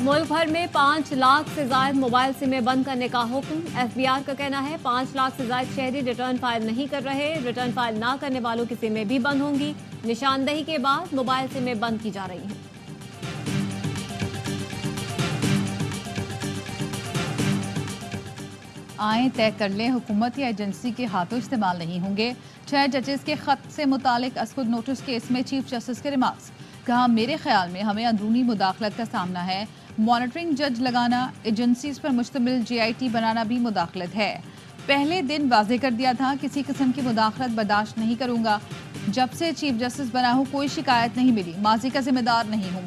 मुल्क भर में 5 लाख से ज्यादा मोबाइल सिमें बंद करने का हुक्म। एफबीआर का कहना है 5 लाख से ज्यादा शहरी रिटर्न फाइल नहीं कर रहे। रिटर्न फाइल ना करने वालों की सिमें भी बंद होंगी। निशानदही के बाद मोबाइल सिमें बंद की जा रही हैं। आए तय कर लें, हुकूमत या एजेंसी के हाथों इस्तेमाल नहीं होंगे। 6 जजेस के खत से मुतालिक असकुद नोटिस केस में चीफ जस्टिस के रिमार्क्स। कहा, मेरे ख्याल में हमें अंदरूनी मुदाखलत का सामना है। मॉनिटरिंग जज लगाना, एजेंसीज पर मुश्तमिल JIT बनाना भी मुदाखलत है। पहले दिन वाजे कर दिया था, किसी किस्म की मुदाखलत बर्दाश्त नहीं करूंगा। जब से चीफ जस्टिस बना हूं कोई शिकायत नहीं मिली। माजी का जिम्मेदार नहीं हूं।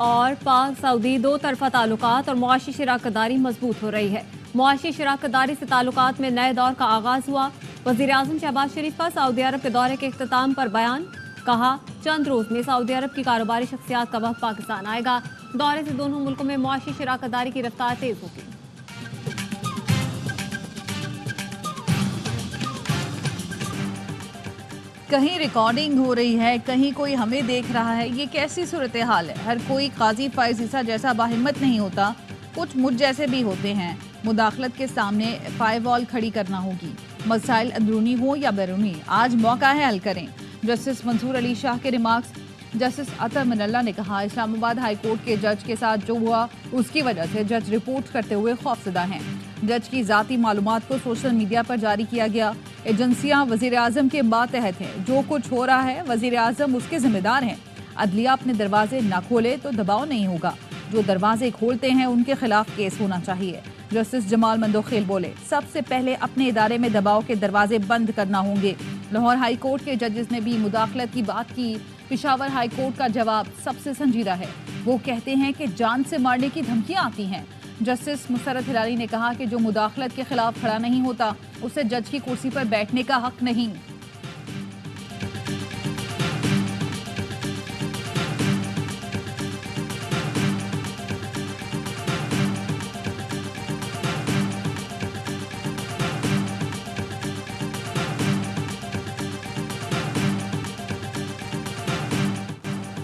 और पाक सऊदी दो तरफा ताल्लुकात और मुआशी शराकतदारी मजबूत हो रही है। मुआशी शराकतदारी से ताल्लुकात में नए दौर का आगाज हुआ। वजीर आजम शहबाज शरीफ का सऊदी अरब के दौरे के इख्तिताम पर बयान। कहा, चंद रोज में सऊदी अरब की कारोबारी शख्सियात का वक्त पाकिस्तान आएगा। दौरे से दोनों मुल्कों में मुआशी शराकतदारी की रफ्तार तेज होगी। कहीं रिकॉर्डिंग हो रही है, कहीं कोई हमें देख रहा है। ये कैसी सूरत हाल है? हर कोई काजी फाइज ईसा जैसा बाहिम्मत नहीं होता, कुछ मुझ जैसे भी होते हैं। मुदाखलत के सामने फायरवॉल खड़ी करना होगी। मसाइल अंदरूनी हो या बैरूनी, आज मौका है हल करें। जस्टिस मंसूर अली शाह के रिमार्क्स। जस्टिस अतर मिनल्ला ने कहा, इस्लामाबाद हाई कोर्ट के जज के साथ जो हुआ उसकी वजह से जज रिपोर्ट करते हुए खौफजदा हैं। जज की जाती मालूमात को सोशल मीडिया पर जारी किया गया। एजेंसियां वजीर आजम के मातहत हैं। जो कुछ हो रहा है वजीर आजम उसके जिम्मेदार हैं। अदलिया अपने दरवाजे न खोले तो दबाव नहीं होगा। जो दरवाजे खोलते हैं उनके खिलाफ केस होना चाहिए। जस्टिस जमाल मंदोखेल बोले, सबसे पहले अपने इदारे में दबाव के दरवाजे बंद करना होंगे। लाहौर हाई कोर्ट के जजेस ने भी मुदाखलत की बात की। पेशावर हाई कोर्ट का जवाब सबसे संजीदा है। वो कहते हैं कि जान से मारने की धमकियां आती हैं। जस्टिस मुसरत हिलाली ने कहा कि जो मुदाखलत के खिलाफ खड़ा नहीं होता उसे जज की कुर्सी पर बैठने का हक नहीं।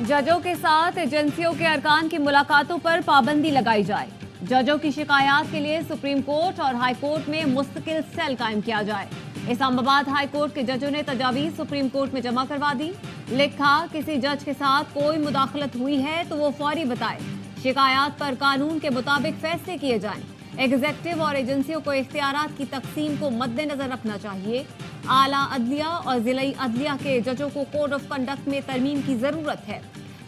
जजों के साथ एजेंसियों के अरकान की मुलाकातों पर पाबंदी लगाई जाए। जजों की शिकायत के लिए सुप्रीम कोर्ट और हाई कोर्ट में मुस्तकिल सेल कायम किया जाए। इस्लामाबाद हाई कोर्ट के जजों ने तजावीज़ सुप्रीम कोर्ट में जमा करवा दी। लिखा, किसी जज के साथ कोई मुदाखलत हुई है तो वो फौरी बताए। शिकायत पर कानून के मुताबिक फैसले किए जाएं। एग्जेक्टिव और एजेंसियों को इख्तियारात की तकसीम को मद्देनजर रखना चाहिए। आला अदलिया और जिलाई अदलिया के जजों को कोड ऑफ कंडक्ट में तरमीम की जरूरत है।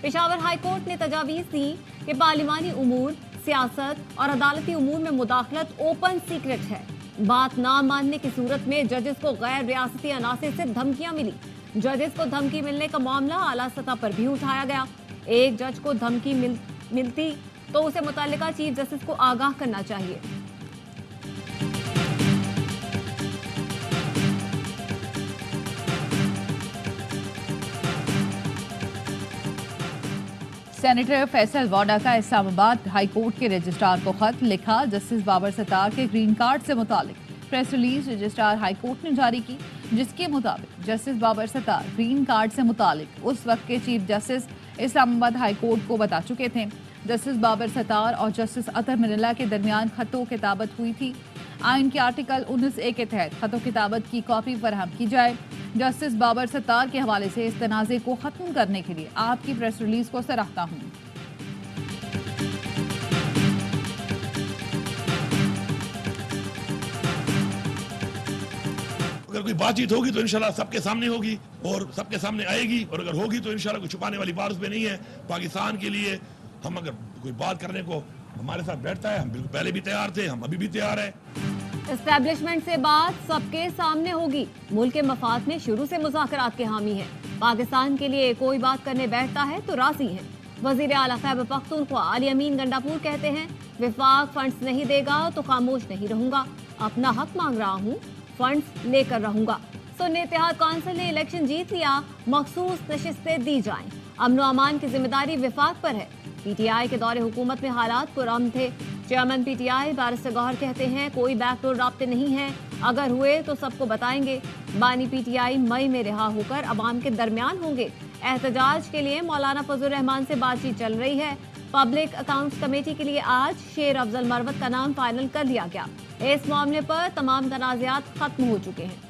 पेशावर हाई कोर्ट ने तजावीज़ दी कि पार्लिमानी उमूर, सियासत और अदालती उमूर में मुदाखलत ओपन सीक्रेट है। बात ना मानने की सूरत में जजेस को गैर रियासती अनासर से धमकियां मिली। जजेस को धमकी मिलने का मामला आला सतह पर भी उठाया गया। एक जज को धमकी मिलती तो उसे मुतल्लिका चीफ जस्टिस को आगाह करना चाहिए। सेनेटर फैसल वाडा का इस्लामाबाद हाई कोर्ट के रजिस्ट्रार को खत। लिखा, जस्टिस बाबर सत्तार के ग्रीन कार्ड से मुतालिक press release registrar high court ने जारी की, जिसके मुताबिक justice Babar Sattar green card से मुतालिक उस वक्त के chief justice Islamabad high court को बता चुके थे। जस्टिस बाबर सत्तार और जस्टिस अतर मिनल्ला के दरमियान खतों किताबत हुई थी। आइन के आर्टिकल 19A के तहत खतों किताबत की कॉपी फराहम की जाए। जस्टिस बाबर सत्तार के हवाले से इस तनाज़े को खत्म करने के लिए आपकी प्रेस रिलीज को सराहता हूँ। अगर कोई बातचीत होगी तो इंशाल्लाह सबके सामने होगी और सबके सामने आएगी, और अगर होगी तो इंशाल्लाह कोई छुपाने वाली बात उसमें नहीं है। पाकिस्तान के लिए हम अगर कोई बात करने को हमारे साथ बैठता है, हम बिल्कुल पहले भी तैयार थे, हम अभी भी तैयार है। एस्टैब्लिशमेंट से बात सबके सामने होगी। मुल्क के मफाद में शुरू से मुज़ाकरात के हामी है। पाकिस्तान के लिए कोई बात करने बैठता है तो राजी है। वजीर आला खैबर पख्तूनख्वा अली अमीन गंडापुर कहते हैं, विफाक फंड्स नहीं देगा तो खामोश नहीं रहूंगा। अपना हक मांग रहा हूँ, फंड्स लेकर रहूंगा। सुन्नी इत्तेहाद काउंसिल ने इलेक्शन जीत लिया, मखसूस नशिस्तें दी जाएं। अमन व अमान की जिम्मेदारी विफाक पर है। PTI के दौरे हुकूमत में हालात पुरअमन थे। चेयरमैन PTI बैरिस्टर गौहर कहते हैं, कोई बैकडोर राब्ते नहीं है, अगर हुए तो सबको बताएंगे। बानी पीटीआई मई में रिहा होकर अवाम के दरमियान होंगे। एहतजाज के लिए मौलाना फजल रहमान से बातचीत चल रही है। पब्लिक अकाउंट्स कमेटी के लिए आज शेर अफजल मरवत का नाम फाइनल कर लिया गया। इस मामले पर तमाम तनाज़ात खत्म हो चुके हैं।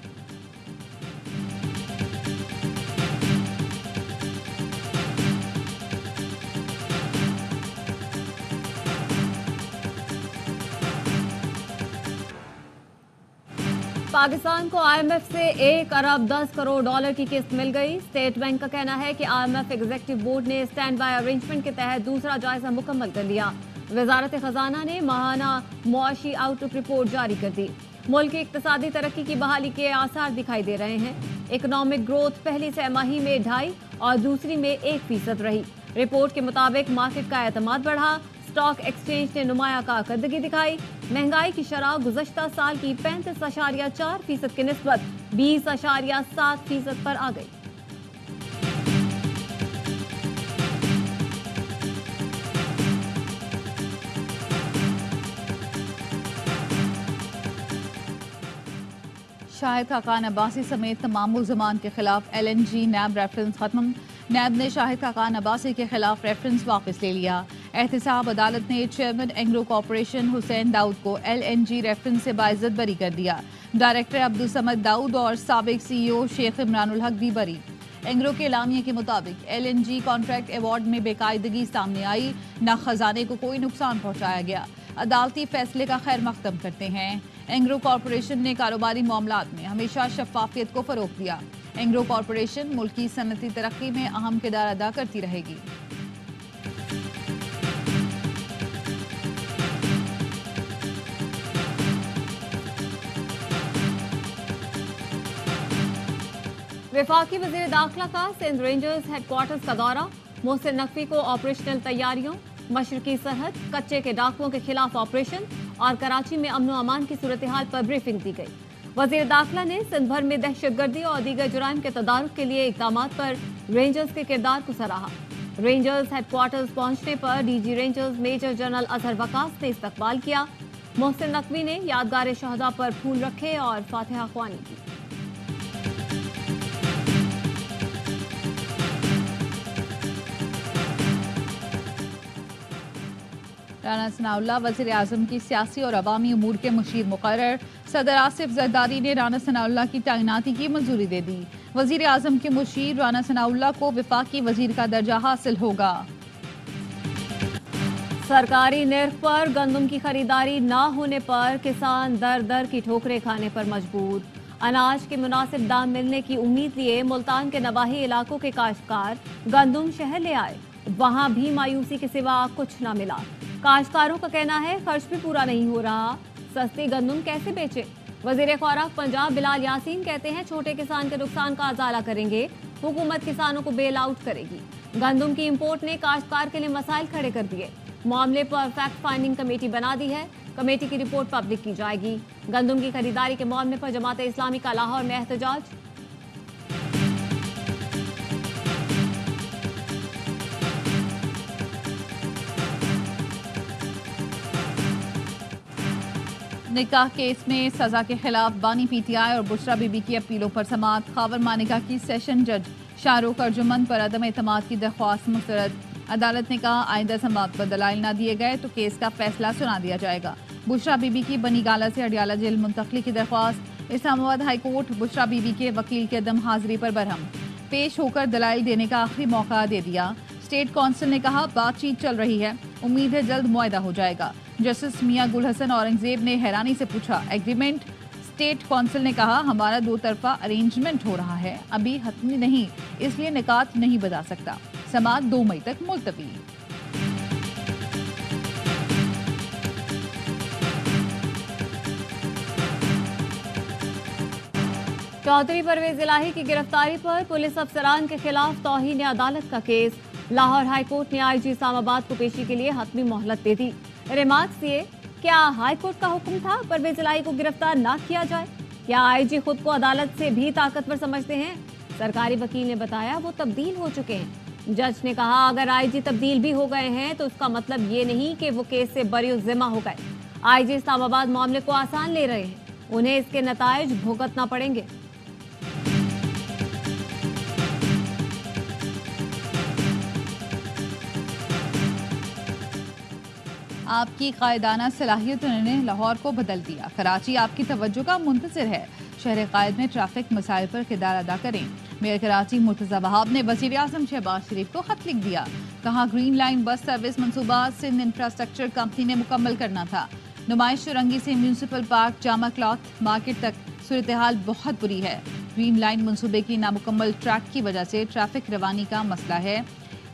पाकिस्तान को आईएमएफ से 1 अरब 10 करोड़ डॉलर की किस्त मिल गई। स्टेट बैंक का कहना है कि आईएमएफ एग्जीक्यूटिव बोर्ड ने स्टैंड बाय अरेंजमेंट के तहत दूसरा जायजा मुकम्मल कर लिया। वजारत खजाना ने माहाना मुआशी आउटलुक रिपोर्ट जारी कर दी। मुल्क की इक्तिसादी तरक्की की बहाली के आसार दिखाई दे रहे हैं। इकोनॉमिक ग्रोथ पहली तिमाही में 2.5 और दूसरी में 1% रही। रिपोर्ट के मुताबिक मार्केट का एतमाद बढ़ा। स्टॉक एक्सचेंज ने नुमाया कारकर्दगी दिखाई। महंगाई की शरह गुज़श्ता साल की 35.4% की निस्बत 20.7% पर आ गई। शाहिद खाकान अब्बासी समेत तमाम मुल्ज़मान के खिलाफ LNG नैब रेफरेंस खत्म। नैब ने शाहिद खाकान अब्बासी के खिलाफ रेफरेंस वापस ले लिया। एहतसाब अदालत ने चेयरमैन एंग्रो कॉरपोरेशन हुसैन दाऊद को LNG रेफरेंस से बाइज्जत बरी कर दिया। डायरेक्टर अब्दुल समद दाऊद और साबिक CEO शेख इमरानुल हक भी बरी। एंग्रो के एलामिया के मुताबिक LNG कॉन्ट्रैक्ट अवार्ड में बेकायदगी सामने आई, न खजाने को कोई नुकसान पहुंचाया गया। अदालती फैसले का खैर मकदम करते हैं। एंग्रो कॉरपोरेशन ने कारोबारी मामलात में हमेशा शफाफियत को फरोग दिया। एंग्रो कॉरपोरेशन मुल्क की सनती तरक्की में अहम किरदार अदा करती रहेगी। वफाकी वज़ीर दाखिला का सिंध रेंजर्स हेडक्वार्टर्स का दौरा। मोहसिन नकवी को ऑपरेशनल तैयारियों, मशरकी सरहद, कच्चे के डाकुओं के खिलाफ ऑपरेशन और कराची में अमन अमान की सूरत हाल पर ब्रीफिंग दी गई। वज़ीर दाखिला ने सिंध भर में दहशतगर्दी और दीगर जुराइम के तदारुक के लिए इक़दामात पर रेंजर्स के किरदार को सराहा। रेंजर्स हेडक्वार्टर्स पहुंचने पर DG rangers major general Azhar Waqas ने इस्तकबाल किया। मोहसिन नकवी ने यादगार शहदा पर फूल रखे और फातिहा ख्वानी की। राना सनाउल्लाह वज़ीर आज़म की सियासी और अवामी उमूर के मुशीर मुकर्रर। सदर आसिफ जरदारी ने राना सनाउल्लाह की तैनाती की मंजूरी दे दी। वज़ीर आज़म के मुशीर राना सनाउल्लाह को वफाकी वज़ीर का दर्जा हासिल होगा। सरकारी निर्ख पर गंदम की खरीदारी न होने पर किसान दर दर की ठोकरें खाने पर मजबूर। अनाज के मुनासिब दाम मिलने की उम्मीद लिए मुल्तान के नवाही इलाकों के काश्तकार गंदम शहर ले आए, वहां भी मायूसी के सिवा कुछ न मिला। काश्तकारों का कहना है खर्च भी पूरा नहीं हो रहा, सस्ती गंदम कैसे बेचे। वजीर खुराक पंजाब बिलाल यासीन कहते हैं छोटे किसान के नुकसान का अजाला करेंगे, हुकूमत किसानों को बेल आउट करेगी। गंदम की इंपोर्ट ने काश्तकार के लिए मसाइल खड़े कर दिए। मामले पर फैक्ट फाइंडिंग कमेटी बना दी है, कमेटी की रिपोर्ट पब्लिक की जाएगी। गंदम की खरीदारी के मामले पर जमात इस्लामी का लाहौर में एहतजाज। निकाह केस में सजा के खिलाफ बानी पीटीआई और बुशरा बीबी की अपीलों पर समाअत। खावर मानिका की सेशन जज शाहरुख अर्जुमन पर अदम एतमाद की दरख्वास्त मुस्तरद। अदालत ने कहा आइंदा समाअत पर दलाइल न दिए गए तो केस का फैसला सुना दिया जाएगा। बुशरा बीबी की बनी गाला से अडियाला जेल मुंतकली की दरख्वास्त। इस्लामाबाद हाई कोर्ट बुशरा बीबी के वकील के अदम हाजिरी पर बरहम। पेश होकर दलाइल देने का आखिरी मौका दे दिया। स्टेट काउंसिल ने कहा बातचीत चल रही है, उम्मीद है जल्द मुआहदा हो जाएगा। जस्टिस मियां गुल हसन औरंगजेब ने हैरानी से पूछा एग्रीमेंट। स्टेट काउंसिल ने कहा हमारा दो तरफा अरेंजमेंट हो रहा है, अभी हतमी नहीं, इसलिए निकात नहीं बता सकता। समाअत 2 मई तक मुलतवी। चौधरी परवेज इलाही की गिरफ्तारी पर पुलिस अफसरान के खिलाफ तौहीन अदालत का केस। लाहौर हाई कोर्ट ने IG इस्लामाबाद को पेशी के लिए हतमी मोहलत दे दी। रिमार्क्स ये, क्या हाई कोर्ट का हुक्म था परवेज इलाही को गिरफ्तार न किया जाए? क्या IG खुद को अदालत से भी ताकतवर समझते हैं? सरकारी वकील ने बताया वो तब्दील हो चुके हैं। जज ने कहा अगर IG तब्दील भी हो गए हैं तो उसका मतलब ये नहीं कि वो केस से बरी-उज़्ज़िम्मा हो गए। IG इस्लामाबाद मामले को आसान ले रहे हैं, उन्हें इसके नताइज भुगतना पड़ेंगे। आपकी कायदाना सलाहियतों ने लाहौर को बदल दिया। कराची आपकी तवज्जो का मुंतज़िर है। शहर कायद में ट्रैफिक मसाइल पर किरदार अदा करें। मेयर कराची मुर्तज़ा वहाब ने वज़ीर आज़म शहबाज शरीफ को खत लिख दिया। कहा ग्रीन लाइन बस सर्विस मनसूबा सिंध इंफ्रास्ट्रक्चर कंपनी ने मुकम्मल करना था। नुमाइश चुरंगी से municipal park Jama cloth market तक सूरत हाल बहुत बुरी है। ग्रीन लाइन मनसूबे की नामुकम्मल ट्रैक की वजह से ट्रैफिक रवानी का मसला है।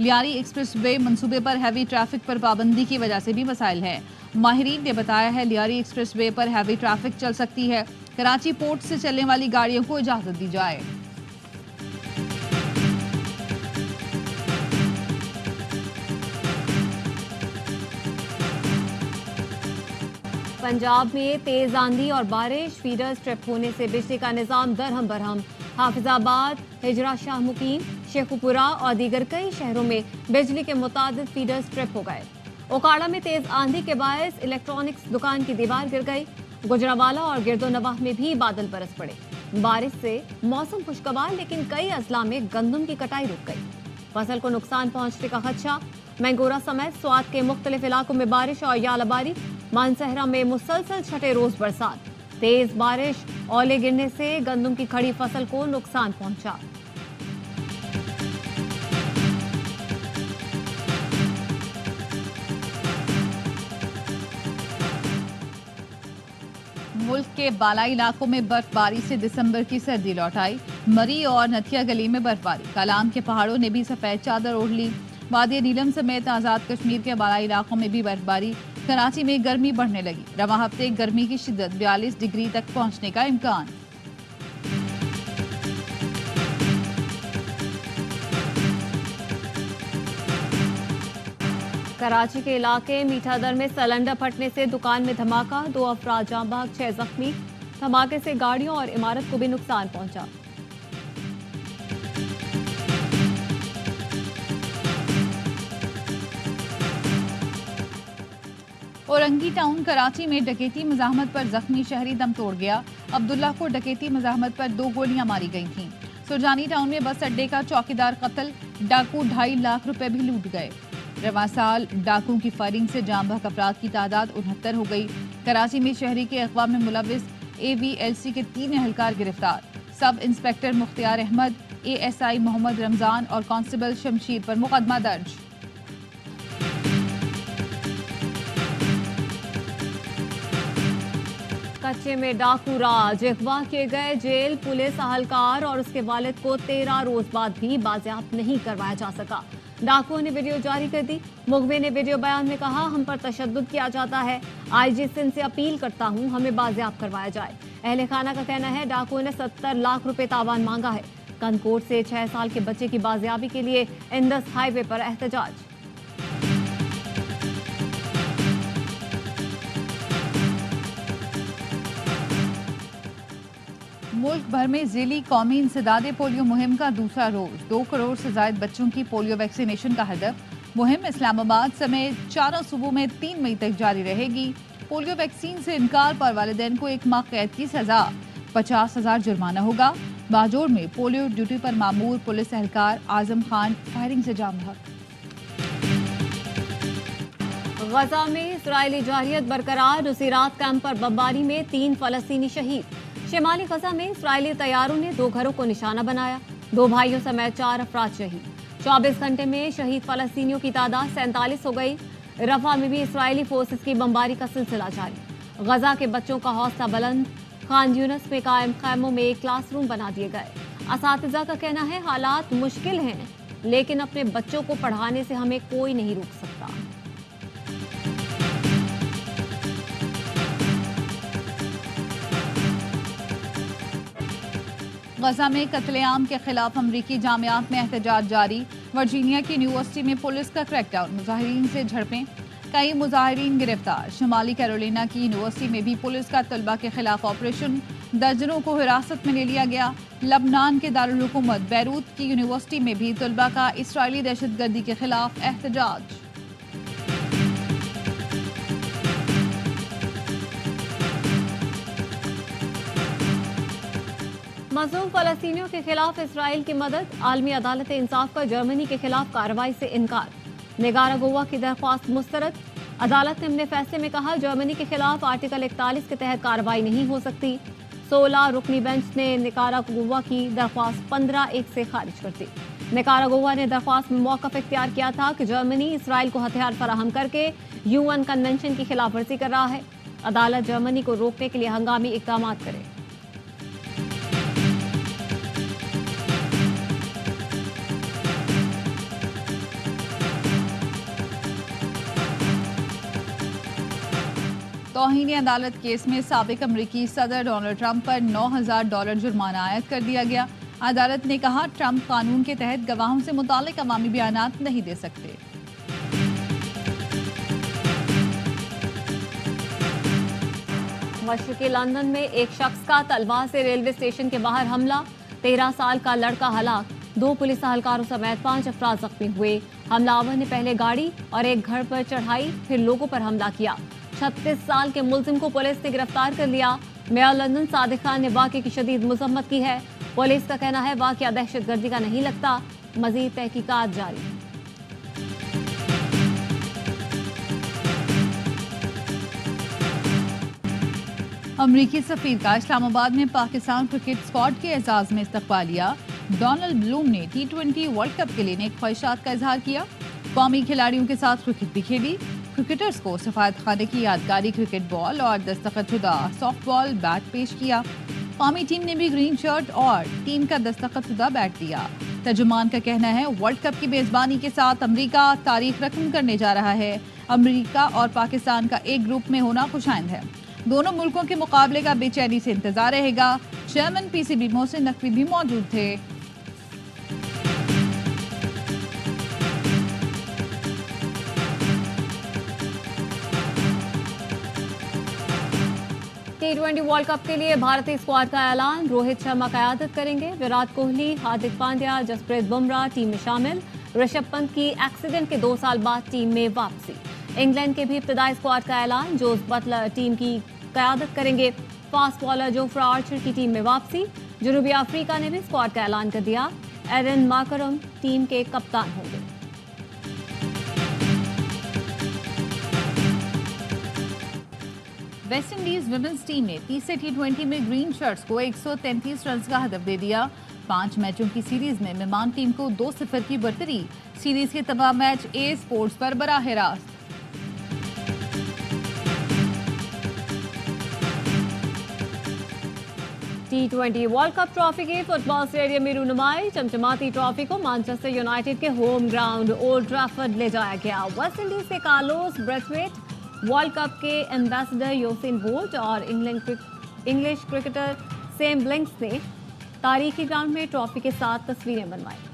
लियारी एक्सप्रेस वे मनसूबे पर हैवी ट्रैफिक पर पाबंदी की वजह से भी मसाइल है। माहिरीन ने बताया है लियारी एक्सप्रेस वे पर हैवी ट्रैफिक चल सकती है। कराची पोर्ट से चलने वाली गाड़ियों को इजाजत दी जाए। पंजाब में तेज आंधी और बारिश, फीडर स्ट्रिप होने से बिजली का निजाम दरहम बरहम। हाफिजाबाद, हिजरा शाह मुकीम, शेखुपुरा और दीगर कई शहरों में बिजली के मुतादिद फीडर स्ट्रिप हो गए। ओकाड़ा में तेज आंधी के बायस इलेक्ट्रॉनिक्स दुकान की दीवार गिर गई। गुजरावाला और गिरदोनवाह में भी बादल बरस पड़े। बारिश से मौसम खुशगवार, लेकिन कई अजला में गंदम की कटाई रुक गई। फसल को नुकसान पहुंचने का खदशा। मैंगोरा समेत स्वात के मुख्तलिफ इलाकों में बारिश और यालाबारी। मानसहरा में मुसलसल छठे रोज बरसात। तेज बारिश, ओले गिरने से गंदम की खड़ी फसल को नुकसान पहुंचा। मुल्क के बालाई इलाकों में बर्फबारी से दिसंबर की सर्दी लौट आई। मरी और नथिया गली में बर्फबारी। कलाम के पहाड़ों ने भी सफेद चादर ओढ़ ली। वादी नीलम समेत आजाद कश्मीर के बालाई इलाकों में भी बर्फबारी। कराची में गर्मी बढ़ने लगी। रवा हफ्ते गर्मी की शिद्दत 42 डिग्री तक पहुंचने का इम्कान। कराची के इलाके मीठादर में सिलेंडर फटने से दुकान में धमाका, 2 अफराद जाँ बहक, 6 जख्मी। धमाके से गाड़ियों और इमारत को भी नुकसान पहुंचा। औरंगी टाउन कराची में डकैती मज़ाहमत पर जख्मी शहरी दम तोड़ गया। अब्दुल्ला को डकैती मज़ाहमत पर 2 गोलियां मारी गई थीं। सुरजानी टाउन में बस अड्डे का चौकीदार कत्ल, डाकू 2.5 लाख रुपए भी लूट गए। रवा साल डाकुओं की फायरिंग से जाँ बहक अफराद की तादाद 69 हो गई। कराची में शहरी के अगवा में मुलविस AVLC के 3 एहलकार गिरफ्तार। Sub inspector Mukhtiyar Ahmad, ASI Mohammad Ramzan और कांस्टेबल शमशीर पर मुकदमा दर्ज। कच्चे में डाकू राज, अगवा किए गए। जेल पुलिस अहलकार और उसके वालिद को 13 रोज बाद भी बाजियाब नहीं करवाया जा सका। डाकुओं ने वीडियो जारी कर दी। मुगवे ने वीडियो बयान में कहा, हम पर तशद्दुद किया जाता है। IG सिंध से अपील करता हूं, हमें बाजियाब करवाया जाए। अहले खाना का कहना है डाकुओं ने 70 लाख रुपए तावान मांगा है। कनकोट से 6 साल के बच्चे की बाजियाबी के लिए इंदस हाईवे पर एहतजाज। मुल्क भर में जिली कौमी इंसदादे पोलियो मुहिम का दूसरा रोज। 2 करोड़ से ज्यादा बच्चों की पोलियो वैक्सीनेशन का हदफ। मुहिम इस्लामाबाद समेत 4 सूबों में 3 मई तक जारी रहेगी। पोलियो वैक्सीन से इनकार पर वालिदैन को 1 माह कैद की सजा, 50,000 जुर्माना होगा। बाजोर में पोलियो ड्यूटी पर मामूर पुलिस एहलकार आजम खान फायरिंग से जाम बहक। गजा में इजरायली जारियत बरकरार। नुसीरात कैंप पर बमबारी में 3 फलस्तीनी शहीद। शिमाली गजा में इजरायली तैयारों ने 2 घरों को निशाना बनाया। 2 भाइयों समेत 4 अफराद शहीद। 24 घंटे में शहीद फलस्तीनियों की तादाद 47 हो गई। रफा में भी इजरायली फोर्सेस की बमबारी का सिलसिला जारी। गजा के बच्चों का हौसला बुलंद। खान यूनस में कायम खैमों में क्लासरूम बना दिए गए। असातिज़ा का कहना है हालात मुश्किल हैं, लेकिन अपने बच्चों को पढ़ाने से हमें कोई नहीं रोक सकता। गजा में कत्लेआम के खिलाफ अमरीकी जामियात में एहतजाज जारी। वर्जीनिया की यूनिवर्सिटी में पुलिस का क्रैकडाउन, मुजाहिरीन से झड़पें, कई मुजाहिरीन गिरफ्तार। शुमाली कैरोलिना की यूनिवर्सिटी में भी पुलिस का तलबा के खिलाफ ऑपरेशन, दर्जनों को हिरासत में ले लिया गया। लबनान के दारुल हुकूमत बैरूत की यूनिवर्सिटी में भी तलबा का इसराइली दहशतगर्दी के खिलाफ एहतजाज। मज़लूम फलस्तीनियों के खिलाफ इसराइल की मदद। आलमी अदालत इंसाफ का जर्मनी के खिलाफ कार्रवाई से इनकार। निगारागुआ की दरख्वास्त मुस्तरद। अदालत ने अपने फैसले में कहा, जर्मनी के खिलाफ आर्टिकल 41 के तहत कार्रवाई नहीं हो सकती। 16 रुकनी बेंच ने निकारागुआ की दरख्वास्त 15-1 से खारिज कर दी। निकारागुआ ने दरख्वास्त में मौक़िफ़ इख्तियार किया था कि जर्मनी इसराइल को हथियार फराहम करके यूएन कन्वेंशन की खिलाफवर्जी कर रहा है। अदालत जर्मनी को रोकने के लिए हंगामी इक़दाम करे। तौहीन अदालत केस में साबिक अमरीकी सदर डोनाल्ड ट्रंप पर $9,000 जुर्माना आयद कर दिया गया। अदालत ने कहा, ट्रंप कानून के तहत गवाहों से मुतालिक अवामी बयानात नहीं दे सकते। मशरक़ी लंदन में एक शख्स का तलवार से रेलवे स्टेशन के बाहर हमला, 13 साल का लड़का हलाक, 2 पुलिस एहलकारों समेत 5 अफराद जख्मी हुए। हमलावर ने पहले गाड़ी और एक घर पर चढ़ाई, फिर लोगों पर हमला किया। 36 साल के मुलजिम को पुलिस ने गिरफ्तार कर लिया। मेयर लंदन सादिक खान ने वाक़े की शदीद मज़म्मत की है। पुलिस का कहना है, वाक़या दहशतगर्दी का नहीं लगता। मज़ीद तहकीकात जारी। अमरीकी सफीर का इस्लामाबाद में पाकिस्तान क्रिकेट स्क्वाड के एजाज में इस्तकबालिया। डोनाल्ड ब्लूम ने T20 वर्ल्ड कप के लिए नेक ख्वाहिशात का इजहार किया। कौमी खिलाड़ियों के साथ क्रिकेट भी खेली। क्रिकेटर्स को सफारत खाने की यादगारी क्रिकेट बॉल और दस्तखतशुदा सॉफ्ट बॉल बैट पेश किया। कौमी टीम ने भी ग्रीन शर्ट और टीम का दस्तखतशुदा बैट दिया। तर्जुमान का कहना है, वर्ल्ड कप की मेजबानी के साथ अमेरिका तारीख रकम करने जा रहा है। अमेरिका और पाकिस्तान का एक ग्रुप में होना खुशाइंद है। दोनों मुल्कों के मुकाबले का बेचैनी से इंतजार रहेगा। चेयरमैन PCB मोहसिन नकवी भी मौजूद थे। T20 वर्ल्ड कप के लिए भारतीय स्क्वाड का ऐलान। रोहित शर्मा क़यादत करेंगे। विराट कोहली, हार्दिक पांड्या, जसप्रीत बुमराह टीम में शामिल। ऋषभ पंत की एक्सीडेंट के 2 साल बाद टीम में वापसी। इंग्लैंड के भी इब्तदाई स्क्वाड का ऐलान। जोस बटलर टीम की क़यादत करेंगे। फास्ट बॉलर जोफ्रा आर्चर की टीम में वापसी। जनूबी अफ्रीका ने भी स्क्वाड का ऐलान कर दिया। एरन मार्करम टीम के कप्तान होंगे। वेस्ट इंडीज वुमेन्स टीम ने तीसरे T20 में ग्रीन शर्ट्स को 133 रन का हदफ दे दिया। 5 मैचों की सीरीज में मेहमान टीम को 2-0 की बढ़तरी। सीरीज के तमाम मैच A स्पोर्ट्स पर बराह रास्त। T20 वर्ल्ड कप ट्रॉफी के फुटबॉल स्टेडियम में रूनुमाई। चमचमाती ट्रॉफी को मैनचेस्टर यूनाइटेड के होम ग्राउंड ओल्ड ट्रैफर्ड ले जाया गया। वेस्ट इंडीज के कार्लोस ब्रेथवेट, वर्ल्ड कप के एम्बेसडर यूसेन बोल्ट और इंग्लिश क्रिकेटर सैम ब्लिंक्स ने तारीखी ग्राउंड में ट्रॉफी के साथ तस्वीरें बनवाई।